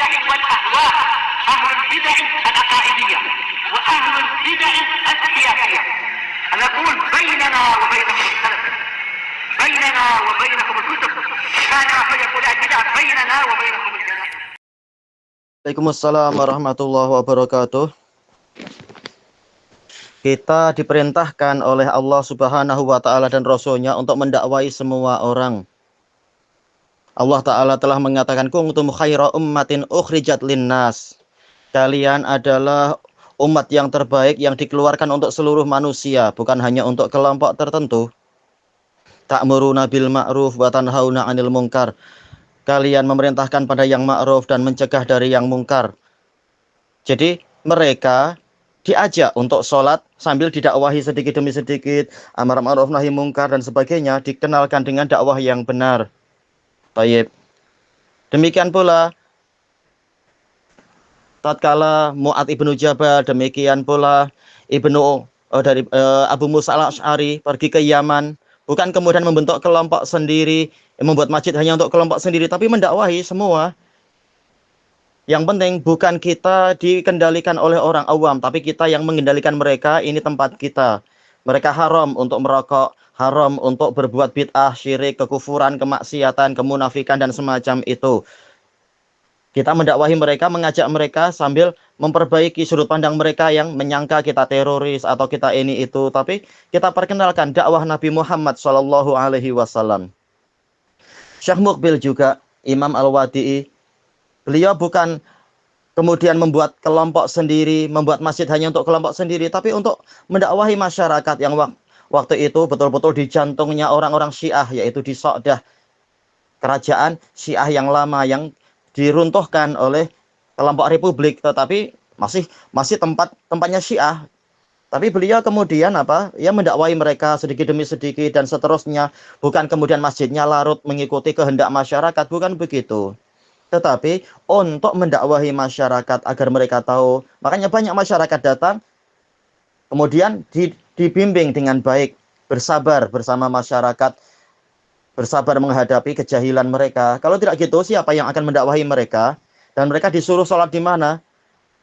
البدع والأهواء، أهل البدع العقائدية وأهل البدع السياسية. نقول بيننا وبينكم السلف، بيننا وبينكم الكتب، كان فيقول البدع بيننا وبينكم الجنائز. Waalaikumsalam warahmatullahi wabarakatuh. Kita diperintahkan oleh Allah Subhanahu wa Ta'ala dan Rasul-Nya untuk mendakwai semua orang. Allah Ta'ala telah mengatakan, kuntum khaira ummatin ukhrijat linnas. Kalian adalah umat yang terbaik yang dikeluarkan untuk seluruh manusia, bukan hanya untuk kelompok tertentu. Ta'muruna bil ma'ruf wa tanhauna 'anil munkar. Kalian memerintahkan pada yang ma'ruf dan mencegah dari yang mungkar. Jadi mereka diajak untuk sholat sambil didakwahi sedikit demi sedikit, amar ma'ruf nahi mungkar dan sebagainya, dikenalkan dengan dakwah yang benar. Baik. Demikian pula tatkala Mu'adz ibnu Jabal, demikian pula Abu Musa al-Asy'ari pergi ke Yaman, bukan kemudian membentuk kelompok sendiri, membuat masjid hanya untuk kelompok sendiri, tapi mendakwahi semua. Yang penting bukan kita dikendalikan oleh orang awam, tapi kita yang mengendalikan mereka. Ini tempat kita. Mereka haram untuk merokok, haram untuk berbuat bid'ah, syirik, kekufuran, kemaksiatan, kemunafikan dan semacam itu. Kita mendakwahi mereka, mengajak mereka sambil memperbaiki sudut pandang mereka yang menyangka kita teroris atau kita ini itu. Tapi kita perkenalkan dakwah Nabi Muhammad SAW. Syekh Muqbil juga, Imam Al-Wadi'i, beliau bukan kemudian membuat kelompok sendiri, membuat masjid hanya untuk kelompok sendiri, tapi untuk mendakwahi masyarakat yang waktu itu betul-betul di jantungnya orang-orang Syiah, yaitu di Sa'dah, kerajaan Syiah yang lama yang diruntuhkan oleh kelompok Republik, tetapi masih tempatnya Syiah. Tapi beliau kemudian mendakwahi mereka sedikit demi sedikit dan seterusnya, bukan kemudian masjidnya larut mengikuti kehendak masyarakat, bukan begitu. Tetapi untuk mendakwahi masyarakat agar mereka tahu. Makanya banyak masyarakat datang, kemudian dibimbing dengan baik, bersabar bersama masyarakat, bersabar menghadapi kejahilan mereka. Kalau tidak gitu, siapa yang akan mendakwahi mereka? Dan mereka disuruh sholat di mana?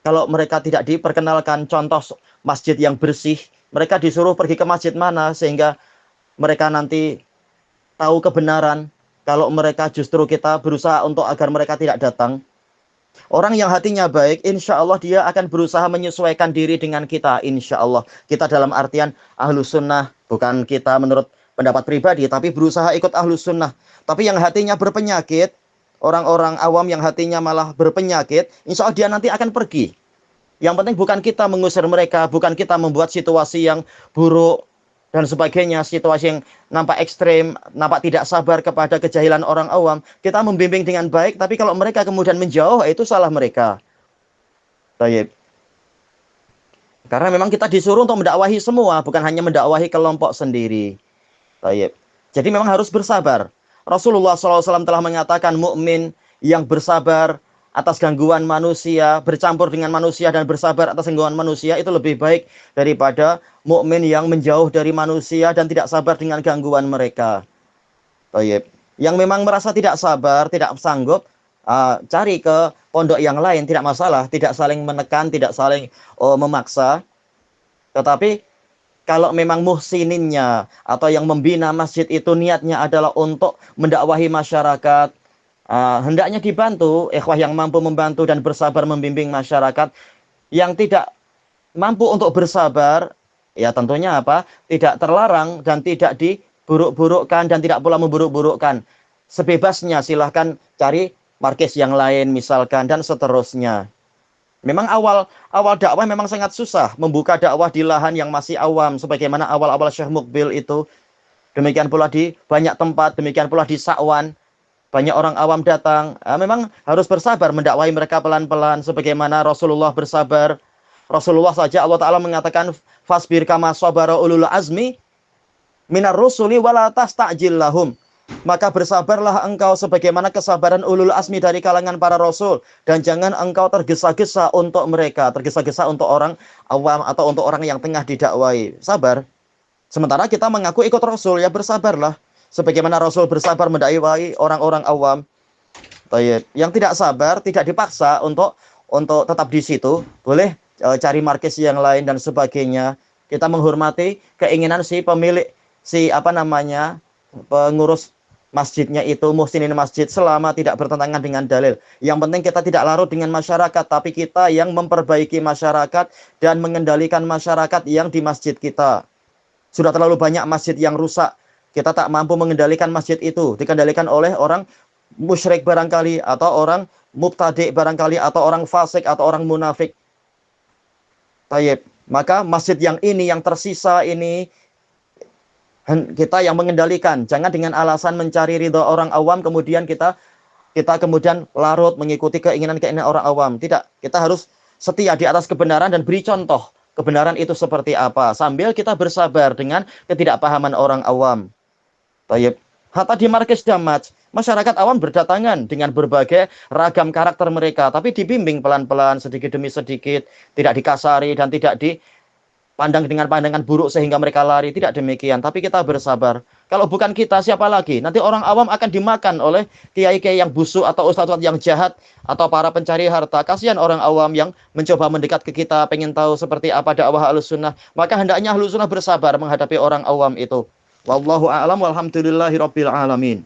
Kalau mereka tidak diperkenalkan contoh masjid yang bersih, mereka disuruh pergi ke masjid mana sehingga mereka nanti tahu kebenaran. Kalau mereka justru kita berusaha untuk agar mereka tidak datang. Orang yang hatinya baik, insya Allah dia akan berusaha menyesuaikan diri dengan kita. Insya Allah. Kita dalam artian ahlus sunnah. Bukan kita menurut pendapat pribadi, tapi berusaha ikut ahlus sunnah. Tapi yang hatinya berpenyakit, orang-orang awam yang hatinya malah berpenyakit, insya Allah dia nanti akan pergi. Yang penting bukan kita mengusir mereka, bukan kita membuat situasi yang buruk dan sebagainya, situasi yang nampak ekstrem, nampak tidak sabar kepada kejahilan orang awam. Kita membimbing dengan baik, tapi kalau mereka kemudian menjauh, itu salah mereka. Baik. Karena memang kita disuruh untuk mendakwahi semua, bukan hanya mendakwahi kelompok sendiri. Baik. Jadi memang harus bersabar. Rasulullah SAW telah mengatakan mukmin yang bersabar atas gangguan manusia, bercampur dengan manusia dan bersabar atas gangguan manusia itu lebih baik daripada mukmin yang menjauh dari manusia dan tidak sabar dengan gangguan mereka. Baik. Yang memang merasa tidak sabar, tidak sanggup, cari ke pondok yang lain, tidak masalah, tidak saling menekan, tidak saling memaksa. Tetapi kalau memang muhsininnya atau yang membina masjid itu niatnya adalah untuk mendakwahi masyarakat, hendaknya dibantu, ikhwah yang mampu membantu dan bersabar membimbing masyarakat. Yang tidak mampu untuk bersabar, ya tentunya tidak terlarang dan tidak diburuk-burukkan dan tidak pula memburuk-burukkan. Sebebasnya silahkan cari markis yang lain misalkan dan seterusnya. Memang awal dakwah memang sangat susah membuka dakwah di lahan yang masih awam sebagaimana awal-awal Syekh Muqbil itu. Demikian pula di banyak tempat, demikian pula di Sa'wan. Banyak orang awam datang, memang harus bersabar mendakwahi mereka pelan-pelan sebagaimana Rasulullah bersabar. Rasulullah saja Allah Ta'ala mengatakan fasbir kama sabara ulul azmi minar rusuli wala tasta'jil lahum. Maka bersabarlah engkau sebagaimana kesabaran ulul azmi dari kalangan para rasul dan jangan engkau tergesa-gesa untuk mereka, tergesa-gesa untuk orang awam atau untuk orang yang tengah didakwai. Sabar. Sementara kita mengaku ikut Rasul, ya bersabarlah sebagaimana Rasul bersabar mendakwahi orang-orang awam. Tayyib. Yang tidak sabar tidak dipaksa untuk tetap di situ, boleh cari markis yang lain dan sebagainya. Kita menghormati keinginan si pemilik, si apa namanya, pengurus masjidnya itu, muhsinin masjid, selama tidak bertentangan dengan dalil. Yang penting kita tidak larut dengan masyarakat, tapi kita yang memperbaiki masyarakat dan mengendalikan masyarakat yang di masjid kita. Sudah terlalu banyak masjid yang rusak. Kita tak mampu mengendalikan masjid itu, dikendalikan oleh orang musyrik barangkali, atau orang mubtadi barangkali, atau orang fasik, atau orang munafik. Tayyib. Maka masjid yang ini, yang tersisa ini, kita yang mengendalikan. Jangan dengan alasan mencari ridho orang awam, kemudian kita kemudian larut mengikuti keinginan-keinginan orang awam. Tidak, kita harus setia di atas kebenaran dan beri contoh kebenaran itu seperti apa, sambil kita bersabar dengan ketidakpahaman orang awam. Tayyib. Hatta di markis Damaj, masyarakat awam berdatangan dengan berbagai ragam karakter mereka, tapi dibimbing pelan-pelan, sedikit demi sedikit, tidak dikasari dan tidak dipandang dengan pandangan buruk sehingga mereka lari. Tidak demikian, tapi kita bersabar. Kalau bukan kita, siapa lagi? Nanti orang awam akan dimakan oleh kiai-kiai yang busuk, atau ustadz yang jahat, atau para pencari harta. Kasihan orang awam yang mencoba mendekat ke kita, pengen tahu seperti apa dakwah Ahlussunnah. Maka hendaknya Ahlussunnah bersabar menghadapi orang awam itu. Wallahu a'lam walhamdulillahi rabbil alamin.